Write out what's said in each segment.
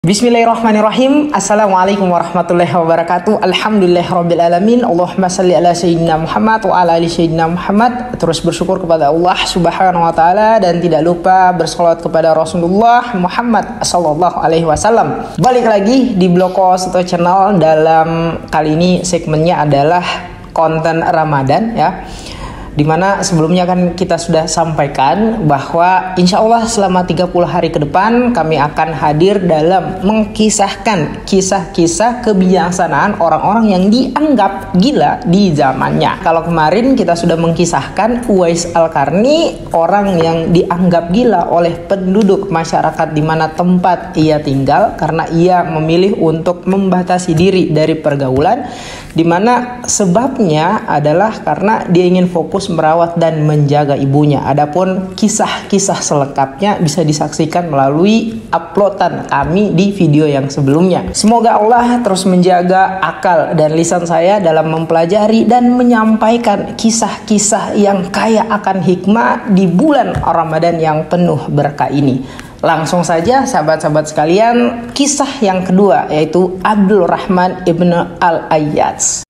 Bismillahirrahmanirrahim. Assalamualaikum warahmatullahi wabarakatuh. Alhamdulillahirrabbilalamin. Allahumma salli ala sayyidina Muhammad wa ala ali sayyidina Muhammad. Terus bersyukur kepada Allah subhanahu wa ta'ala, dan tidak lupa bersolawat kepada Rasulullah Muhammad sallallahu alaihi wasallam. Balik lagi di Blogos atau channel. Dalam kali ini segmennya adalah konten Ramadan ya, dimana sebelumnya kan kita sudah sampaikan bahwa insya Allah selama 30 hari ke depan kami akan hadir dalam mengkisahkan kisah-kisah kebijaksanaan orang-orang yang dianggap gila di zamannya. Kalau kemarin kita sudah mengkisahkan Uwais Al-Qarni, orang yang dianggap gila oleh penduduk masyarakat di mana tempat ia tinggal karena ia memilih untuk membatasi diri dari pergaulan, di mana sebabnya adalah karena dia ingin fokus merawat dan menjaga ibunya. Adapun kisah-kisah selengkapnya bisa disaksikan melalui uploadan kami di video yang sebelumnya. Semoga Allah terus menjaga akal dan lisan saya dalam mempelajari dan menyampaikan kisah-kisah yang kaya akan hikmah di bulan Ramadan yang penuh berkah ini. Langsung saja sahabat-sahabat sekalian, kisah yang kedua yaitu Abdurrahman ibn al-Ayyats.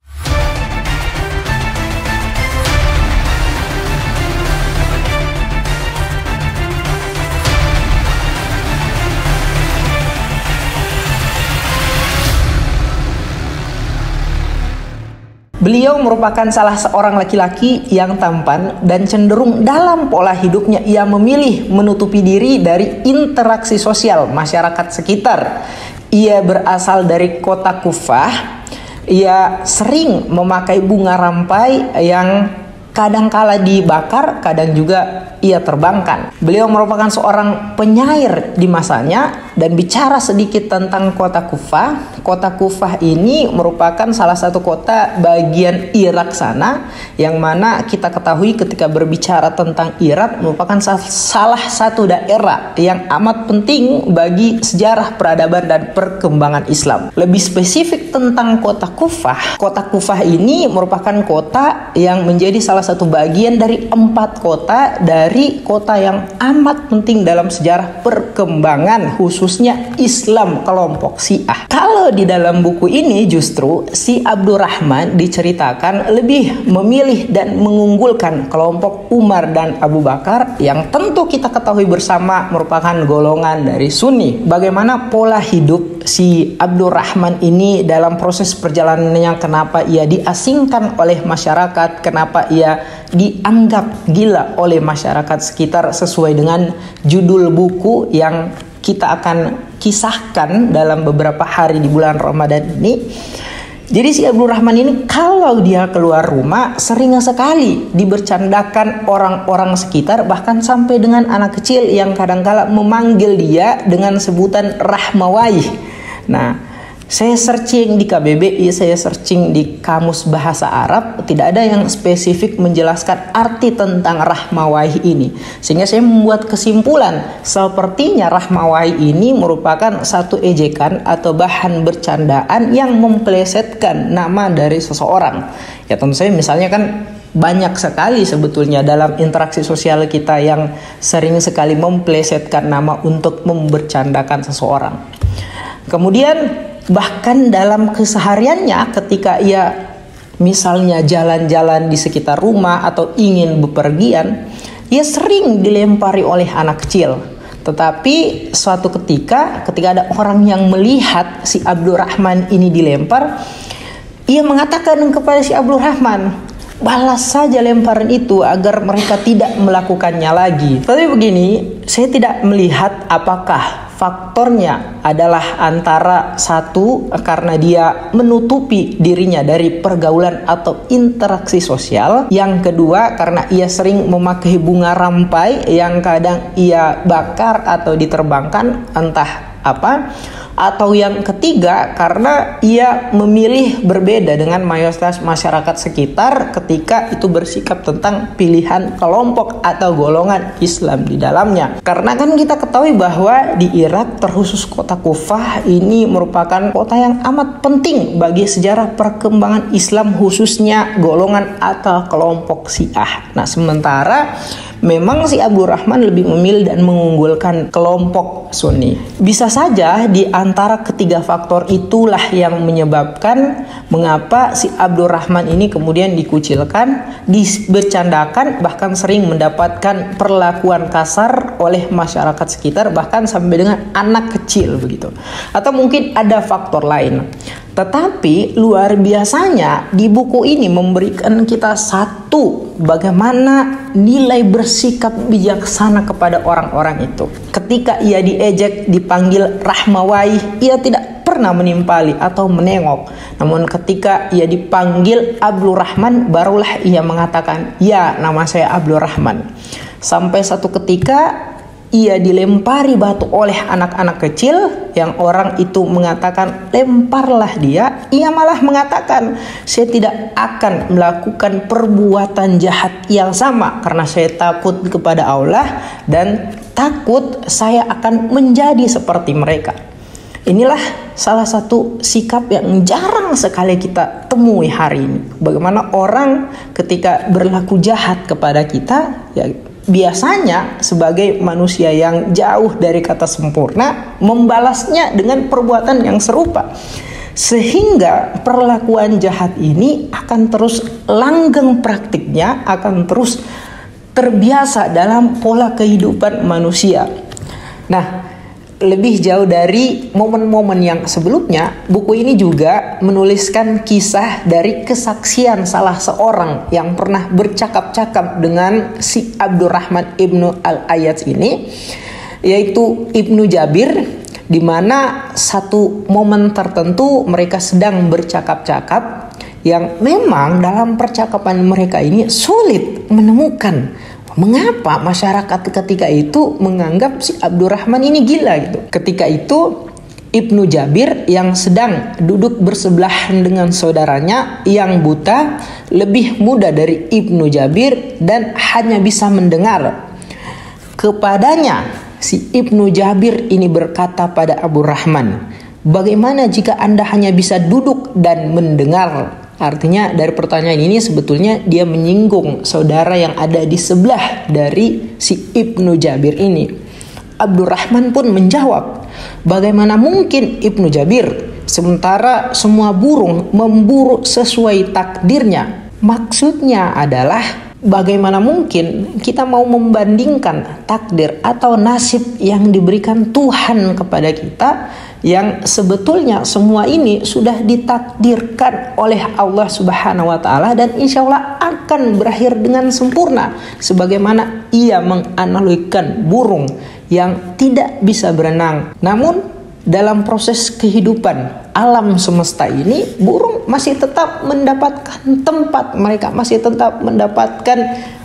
Beliau merupakan salah seorang laki-laki yang tampan dan cenderung dalam pola hidupnya ia memilih menutupi diri dari interaksi sosial masyarakat sekitar. Ia berasal dari kota Kufah. Ia sering memakai bunga rampai yang kadang-kala dibakar, kadang juga ia terbangkan. Beliau merupakan seorang penyair di masanya. Dan bicara sedikit tentang kota Kufah. Kota Kufah ini merupakan salah satu kota bagian Irak sana, yang mana kita ketahui ketika berbicara tentang Irak merupakan salah satu daerah yang amat penting bagi sejarah peradaban dan perkembangan Islam. Lebih spesifik tentang kota Kufah. Kota Kufah ini merupakan kota yang menjadi salah satu bagian dari 4 kota dari kota yang amat penting dalam sejarah perkembangan khususnya Islam kelompok Syiah. Kalau di dalam buku ini justru si Abdurrahman diceritakan lebih memilih dan mengunggulkan kelompok Umar dan Abu Bakar yang tentu kita ketahui bersama merupakan golongan dari Sunni. Bagaimana pola hidup si Abdurrahman ini dalam proses perjalanannya, kenapa ia diasingkan oleh masyarakat, kenapa ia dianggap gila oleh masyarakat sekitar sesuai dengan judul buku yang kita akan kisahkan dalam beberapa hari di bulan Ramadan ini. Jadi si Abdurrahman ini kalau dia keluar rumah sering sekali dibercandakan orang-orang sekitar, bahkan sampai dengan anak kecil yang kadangkala memanggil dia dengan sebutan Rahmawaih. Nah, saya searching di KBBI, saya searching di Kamus Bahasa Arab, tidak ada yang spesifik menjelaskan arti tentang Rahmawaih ini. Sehingga saya membuat kesimpulan, sepertinya Rahmawaih ini merupakan satu ejekan atau bahan bercandaan yang memplesetkan nama dari seseorang. Ya tentu saja misalnya kan banyak sekali sebetulnya dalam interaksi sosial kita yang sering sekali memplesetkan nama untuk membercandakan seseorang. Kemudian bahkan dalam kesehariannya ketika ia misalnya jalan-jalan di sekitar rumah atau ingin bepergian, ia sering dilempari oleh anak kecil. Tetapi suatu ketika ada orang yang melihat si Abdurrahman ini dilempar, ia mengatakan kepada si Abdurrahman, balas saja lemparan itu agar mereka tidak melakukannya lagi. Tapi begini, saya tidak melihat apakah faktornya adalah antara satu karena dia menutupi dirinya dari pergaulan atau interaksi sosial, yang kedua karena ia sering memakai bunga rampai yang kadang ia bakar atau diterbangkan entah apa, atau yang ketiga karena ia memilih berbeda dengan mayoritas masyarakat sekitar ketika itu bersikap tentang pilihan kelompok atau golongan Islam di dalamnya. Karena kan kita ketahui bahwa di Irak terkhusus kota Kufah ini merupakan kota yang amat penting bagi sejarah perkembangan Islam khususnya golongan atau kelompok Syiah. Nah, sementara Memang si Abdurrahman lebih memilih dan mengunggulkan kelompok Sunni. Bisa saja di antara ketiga faktor itulah yang menyebabkan mengapa si Abdurrahman ini kemudian dikucilkan, dibercandakan, bahkan sering mendapatkan perlakuan kasar oleh masyarakat sekitar, bahkan sampai dengan anak kecil begitu. Atau mungkin ada faktor lain. Tetapi luar biasanya di buku ini memberikan kita satu, bagaimana nilai bersikap bijaksana kepada orang-orang itu. Ketika ia diejek, dipanggil Rahmawai, ia tidak pernah menimpali atau menengok. Namun ketika ia dipanggil Abdurrahman, barulah ia mengatakan, "Ya, nama saya Abdurrahman." Sampai satu ketika ia dilempari batu oleh anak-anak kecil, yang orang itu mengatakan lemparlah dia. Ia malah mengatakan, "Saya tidak akan melakukan perbuatan jahat yang sama karena saya takut kepada Allah dan takut saya akan menjadi seperti mereka." Inilah salah satu sikap yang jarang sekali kita temui hari ini. Bagaimana orang ketika berlaku jahat kepada kita, ya biasanya sebagai manusia yang jauh dari kata sempurna, membalasnya dengan perbuatan yang serupa. Sehingga perlakuan jahat ini akan terus langgeng praktiknya, akan terus terbiasa dalam pola kehidupan manusia. Nah, lebih jauh dari momen-momen yang sebelumnya, buku ini juga menuliskan kisah dari kesaksian salah seorang yang pernah bercakap-cakap dengan si Abdurrahman ibnu Al-Ayyadz ini, yaitu Ibnu Jabir, di mana satu momen tertentu mereka sedang bercakap-cakap yang memang dalam percakapan mereka ini sulit menemukan mengapa masyarakat ketika itu menganggap si Abdurrahman ini gila gitu. Ketika itu Ibnu Jabir yang sedang duduk bersebelahan dengan saudaranya yang buta, lebih muda dari Ibnu Jabir dan hanya bisa mendengar. Kepadanya si Ibnu Jabir ini berkata pada Abdurrahman, "Bagaimana jika Anda hanya bisa duduk dan mendengar?" Artinya dari pertanyaan ini sebetulnya dia menyinggung saudara yang ada di sebelah dari si Ibnu Jabir ini. Abdurrahman pun menjawab, "Bagaimana mungkin Ibnu Jabir, sementara semua burung memburu sesuai takdirnya?" Maksudnya adalah bagaimana mungkin kita mau membandingkan takdir atau nasib yang diberikan Tuhan kepada kita, yang sebetulnya semua ini sudah ditakdirkan oleh Allah Subhanahu wa Ta'ala dan insya Allah akan berakhir dengan sempurna, sebagaimana ia menganalogikan burung yang tidak bisa berenang. Namun dalam proses kehidupan alam semesta ini, burung masih tetap mendapatkan tempat mereka, masih tetap mendapatkan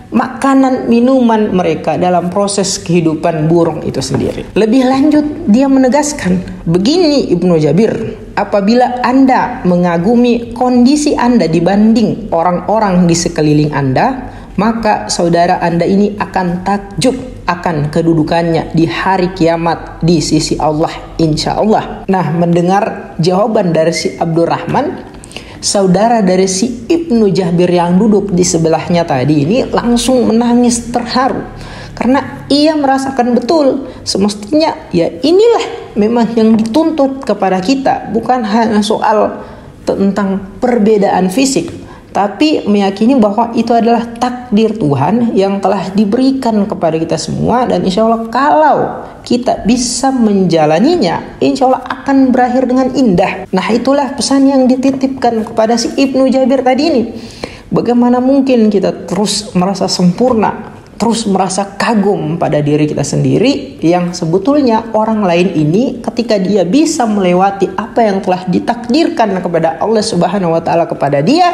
makanan, minuman mereka dalam proses kehidupan burung itu sendiri. Lebih lanjut dia menegaskan, "Begini Ibnu Jabir, apabila Anda mengagumi kondisi Anda dibanding orang-orang di sekeliling Anda, maka saudara Anda ini akan takjub akan kedudukannya di hari kiamat di sisi Allah, insya Allah." Nah, mendengar jawaban dari si Abdurrahman, saudara dari si Ibnu Jabir yang duduk di sebelahnya tadi ini langsung menangis terharu, karena ia merasakan betul semestinya ya inilah memang yang dituntut kepada kita, bukan hanya soal tentang perbedaan fisik, tapi meyakini bahwa itu adalah takdir Tuhan yang telah diberikan kepada kita semua, dan insya Allah kalau kita bisa menjalaninya, insya Allah akan berakhir dengan indah. Nah, itulah pesan yang dititipkan kepada si Ibnu Jabir tadi ini. Bagaimana mungkin kita terus merasa sempurna, terus merasa kagum pada diri kita sendiri, yang sebetulnya orang lain ini ketika dia bisa melewati apa yang telah ditakdirkan kepada Allah Subhanahu wa Ta'ala kepada dia,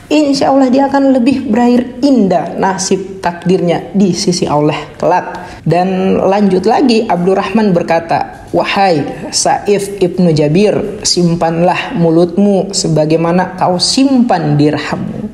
insya Allah dia akan lebih berakhir indah nasib takdirnya di sisi Allah kelak. Dan lanjut lagi Abdurrahman berkata, "Wahai Saif Ibnu Jabir, simpanlah mulutmu sebagaimana kau simpan dirhammu."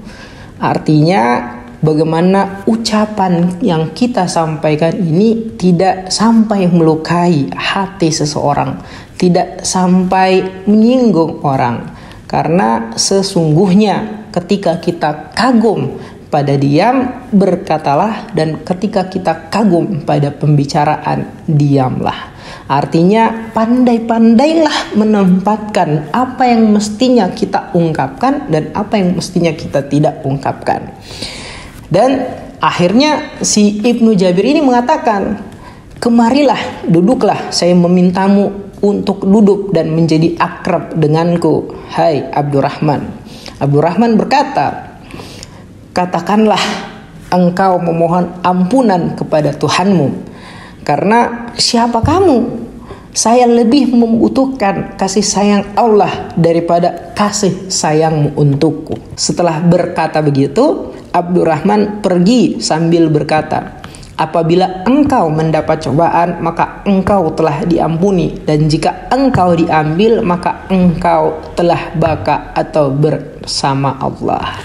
Artinya bagaimana ucapan yang kita sampaikan ini tidak sampai melukai hati seseorang, tidak sampai menyinggung orang. Karena sesungguhnya ketika kita kagum pada diam, berkatalah, dan ketika kita kagum pada pembicaraan, diamlah. Artinya pandai-pandailah menempatkan apa yang mestinya kita ungkapkan dan apa yang mestinya kita tidak ungkapkan. Dan akhirnya si Ibnu Jabir ini mengatakan, kemarilah, duduklah, saya memintamu untuk duduk dan menjadi akrab denganku, hai Abdurrahman. Abdurrahman berkata, katakanlah engkau memohon ampunan kepada Tuhanmu. Karena siapa kamu? Saya lebih membutuhkan kasih sayang Allah daripada kasih sayangmu untukku. Setelah berkata begitu, Abdurrahman pergi sambil berkata, apabila engkau mendapat cobaan, maka engkau telah diampuni. Dan jika engkau diambil, maka engkau telah baka atau bersama Allah.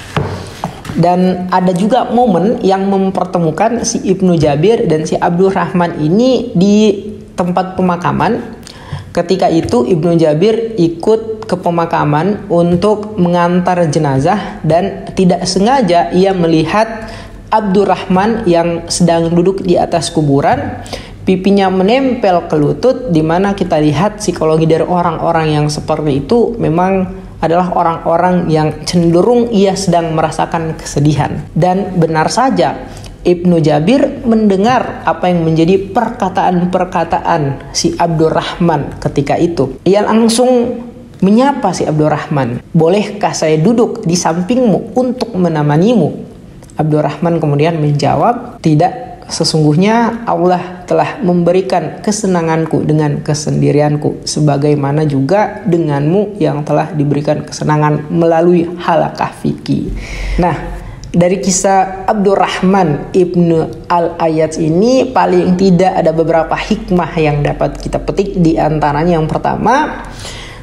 Dan ada juga momen yang mempertemukan si Ibnu Jabir dan si Abdurrahman ini di tempat pemakaman. Ketika itu Ibnu Jabir ikut ke pemakaman untuk mengantar jenazah, dan tidak sengaja ia melihat Abdurrahman yang sedang duduk di atas kuburan, pipinya menempel ke lutut, di mana kita lihat psikologi dari orang-orang yang seperti itu memang adalah orang-orang yang cenderung ia sedang merasakan kesedihan. Dan benar saja, Ibnu Jabir mendengar apa yang menjadi perkataan-perkataan si Abdurrahman ketika itu. Ia langsung menyapa si Abdurrahman, bolehkah saya duduk di sampingmu untuk menemanimu? Abdurrahman kemudian menjawab, tidak, sesungguhnya Allah telah memberikan kesenanganku dengan kesendirianku, sebagaimana juga denganmu yang telah diberikan kesenangan melalui halakah fikih. Nah, dari kisah Abdurrahman ibnu al-Ayat ini paling tidak ada beberapa hikmah yang dapat kita petik. Di antaranya yang pertama,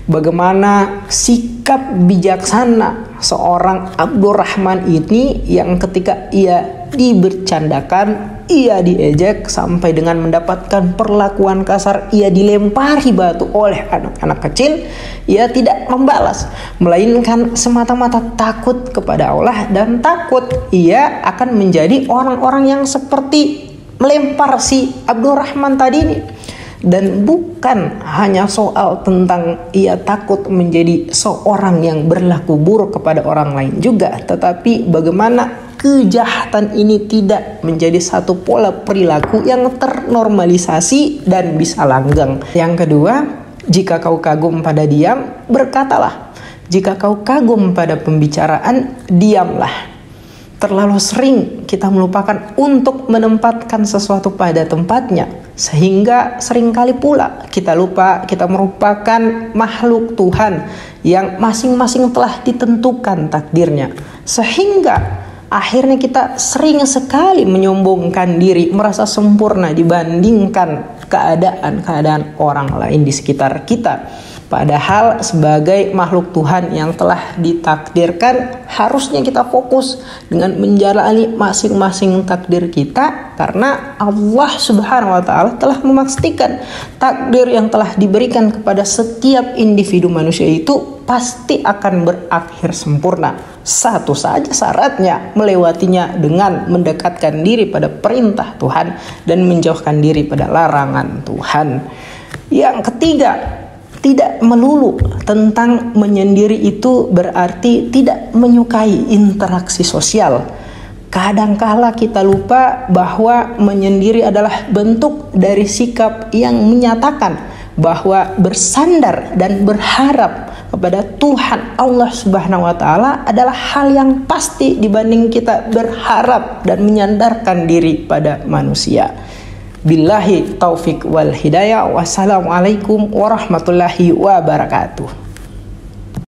bagaimana sikap bijaksana seorang Abdurrahman ini yang ketika ia dibercandakan, ia diejek, sampai dengan mendapatkan perlakuan kasar, ia dilempari batu oleh anak-anak kecil, ia tidak membalas, melainkan semata-mata takut kepada Allah dan takut ia akan menjadi orang-orang yang seperti melempar si Abdurrahman tadi ini. Dan bukan hanya soal tentang ia takut menjadi seorang yang berlaku buruk kepada orang lain juga, tetapi bagaimana kejahatan ini tidak menjadi satu pola perilaku yang ternormalisasi dan bisa langgeng. Yang kedua, jika kau kagum pada diam, berkatalah. Jika kau kagum pada pembicaraan, diamlah. Terlalu sering kita melupakan untuk menempatkan sesuatu pada tempatnya, sehingga seringkali pula kita lupa kita merupakan makhluk Tuhan yang masing-masing telah ditentukan takdirnya, sehingga akhirnya kita sering sekali menyombongkan diri, merasa sempurna dibandingkan keadaan-keadaan orang lain di sekitar kita. Padahal sebagai makhluk Tuhan yang telah ditakdirkan, harusnya kita fokus dengan menjalani masing-masing takdir kita, karena Allah Subhanahu wa taala telah memastikan takdir yang telah diberikan kepada setiap individu manusia itu pasti akan berakhir sempurna. Satu saja syaratnya, melewatinya dengan mendekatkan diri pada perintah Tuhan dan menjauhkan diri pada larangan Tuhan. Yang ketiga, tidak melulu tentang menyendiri itu berarti tidak menyukai interaksi sosial. Kadangkala kita lupa bahwa menyendiri adalah bentuk dari sikap yang menyatakan bahwa bersandar dan berharap kepada Tuhan Allah Subhanahu wa taala adalah hal yang pasti dibanding kita berharap dan menyandarkan diri pada manusia. Billahi taufik wal hidayah. Wassalamualaikum warahmatullahi wabarakatuh.